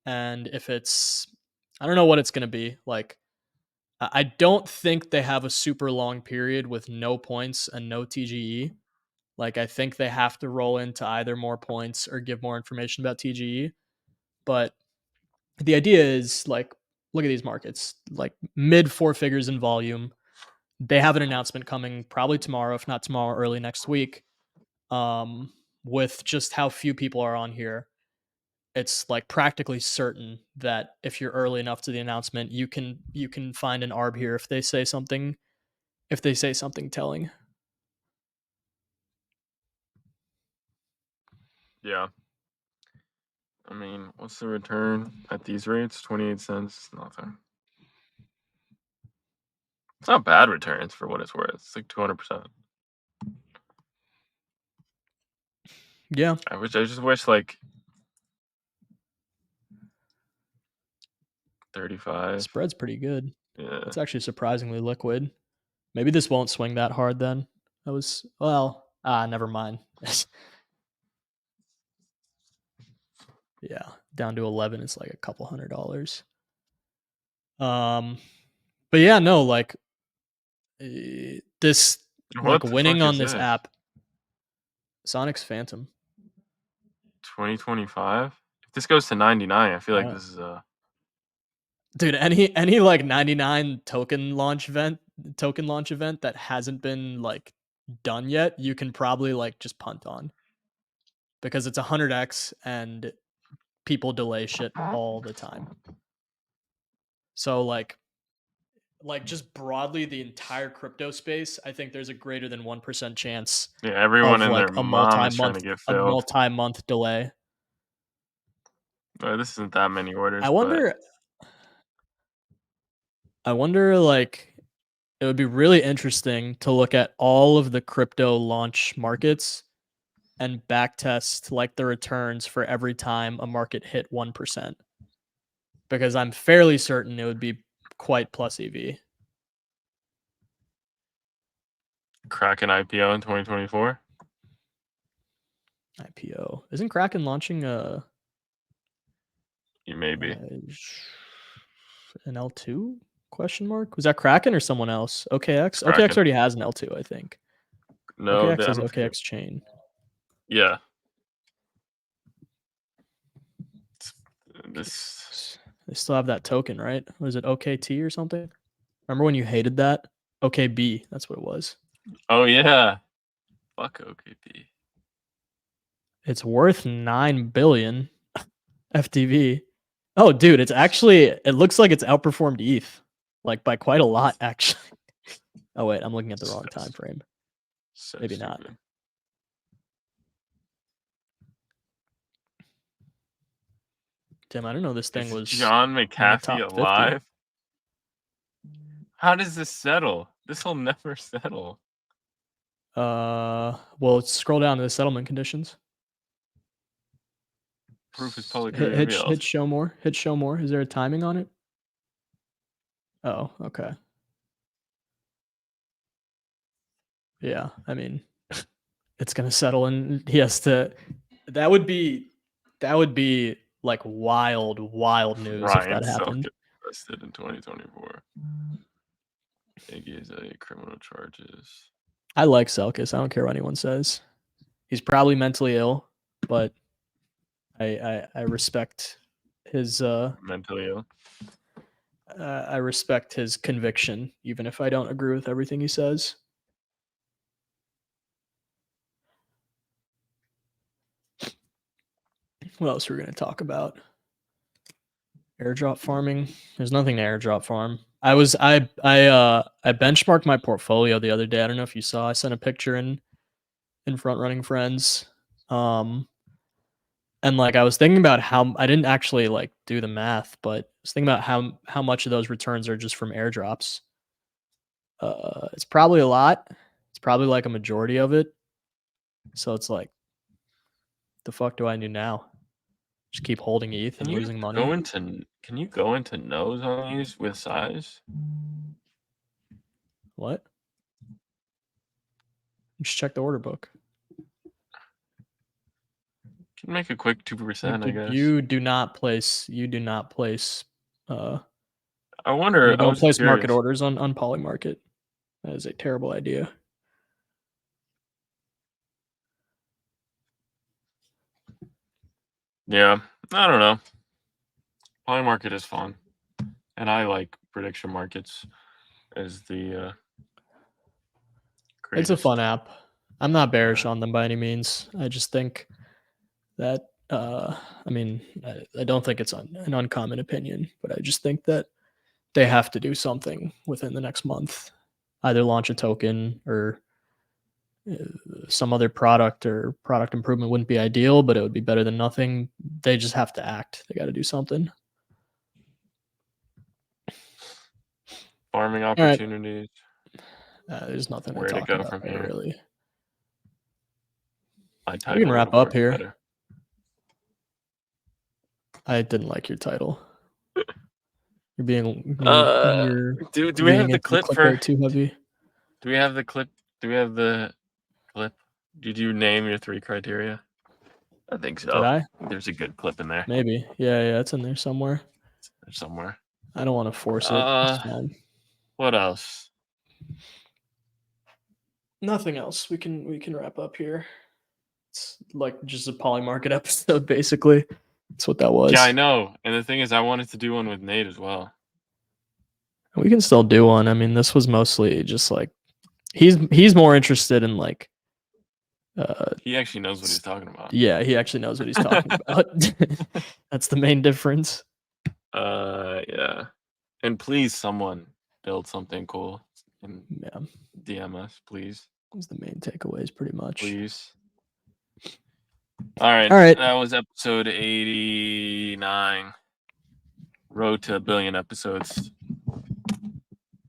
And if it's, I don't know what it's going to be. Like, I don't think they have a super long period with no points and no TGE. Like, I think they have to roll into either more points or give more information about TGE. But the idea is like, look at these markets, like mid four figures in volume. They have an announcement coming probably tomorrow, if not tomorrow, early next week. With just how few people are on here, it's like practically certain that if you're early enough to the announcement, you can find an arb here if they say something telling. Yeah. I mean, what's the return at these rates? 28 cents. Nothing. It's not bad returns for what it's worth. It's like 200%. Yeah, I just wish like 35. spread's pretty good. Yeah. It's actually surprisingly liquid. Maybe this won't swing that hard then. That was never mind. Yeah, down to 11 it's like a couple $100. Um but yeah, no, like this like What the winning fuck on is this this? app, Sonic's Phantom. 2025? If this goes to 99, I feel like Uh, this is a. dude, any like 99 token launch event that hasn't been like done yet, you can probably like just punt on because it's 100x and people delay shit all the time. So like just broadly the entire crypto space, I think there's a greater than 1% chance Yeah, everyone of and their like mom is trying to get a filled. multi-month delay. This isn't that many I orders, but wonder I wonder like it would be really interesting to look at all of the crypto launch markets and backtest like the returns for every time a market hit 1% because I'm fairly certain it would be quite plus EV. Kraken IPO in 2024. IPO. Isn't Kraken launching You may be. uh an L2 question mark? Was that Kraken or someone else? It's OKX? OKX Kraken. already has an L2, I think. No, OKX I is don't think it. OKX chain. Yeah. This. OKX. They still have that token, right? Was it OKT or something? Remember when you hated that? OKB, that's what it was. Oh yeah. Fuck OKP. It's worth 9 billion FTV. Oh, dude, it looks like it's outperformed ETH like by quite a lot actually. Oh wait, I'm looking at the wrong So, time frame. so Maybe not. stupid. Tim, I don't know this thing Is was John in the McAfee top 50. alive? How does this settle? This will never settle. Well, scroll down to the settlement conditions. Proof is publicly Hit revealed. show more. Hit show more. Is there a timing on it? Oh, okay. Yeah, I mean, it's gonna settle, and he has to. That would be like wild news if Ryan that Selk happened. gets arrested in 2024. Iggy's criminal charges. I like Selkis. I don't care what anyone says. He's probably mentally ill, but I respect his Mentally ill. I respect his conviction, even if I don't agree with everything he says. What else are we going to talk about? Airdrop farming. There's nothing to airdrop farm. I benchmarked my portfolio the other day. I don't know if you saw. I sent a picture in front running friends. And like I was thinking about how I didn't actually like do the math, but I was thinking about how much of those returns are just from airdrops. It's probably a lot. It's probably like a majority of it. So it's like, the fuck do I do now? Just keep holding ETH Can and you losing go money? into no's on these with size? What? Just check the order book. Can make a quick 2%, I guess. You do not place. Uh, I wonder. I don't was place market curious. orders on Polymarket. That is a terrible idea. Yeah, I don't know. Polymarket is fun, and I like prediction markets as the It's a fun greatest. app. I'm not bearish Yeah. on them by any means. I just think that I mean, I don't think it's an uncommon opinion, but I just think that they have to do something within the next month, either launch a token or some other product, or product improvement wouldn't be ideal, but it would be better than nothing. They just have to act. They got to do something. Farming All right. opportunities. There's nothing to Where to talk go about from there, here? really. My We can title would wrap have up worked here. better. I didn't like your title. Uh, You're do we leaning have the into the clip for? clickbait too heavy. Do we have the clip? Do we have the clip? Did you name your 3 criteria? I think Did so. I? There's a good clip in there Maybe. Yeah, it's in there somewhere. somewhere. I don't want to force it. It's fine. What else? Nothing else. We can wrap up here. It's like just a Polymarket episode, basically. That's what that Yeah, was. I know. And the thing is, I wanted to do one with Nate as well. We can still do one. I mean, this was mostly just like he's more interested in like He actually knows what he's talking about. yeah, he actually knows what he's talking about. That's the main difference. Yeah. And please, someone build something cool and Yeah, DM us, please. that's the main takeaways pretty much. Please. All right. All right. That was episode 89. Road to a billion episodes.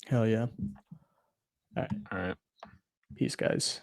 Hell yeah. All right. All right. Peace, guys.